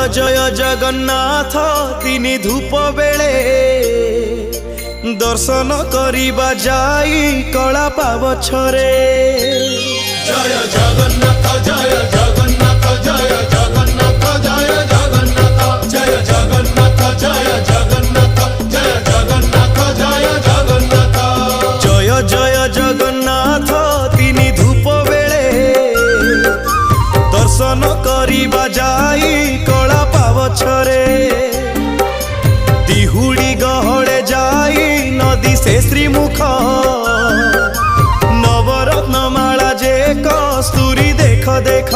जय जगन्नाथ तिनि धूप बेले दर्शन करिबा जाई कला पावछरे। जय जगन्नाथ जय जगन्नाथ जय जगन्नाथ जय जगन्नाथ जय जगन्नाथ जय जगन्नाथ जय जगन्नाथ जय जगन्नाथ। जय जय जगन्नाथ तिनि धूप बेले दर्शन करिबा जाई कला पावछरे। दिहुड़ी गहड़े जाई नदी से श्रीमुख नवरत्न माला जे कस्तूरी देख देख।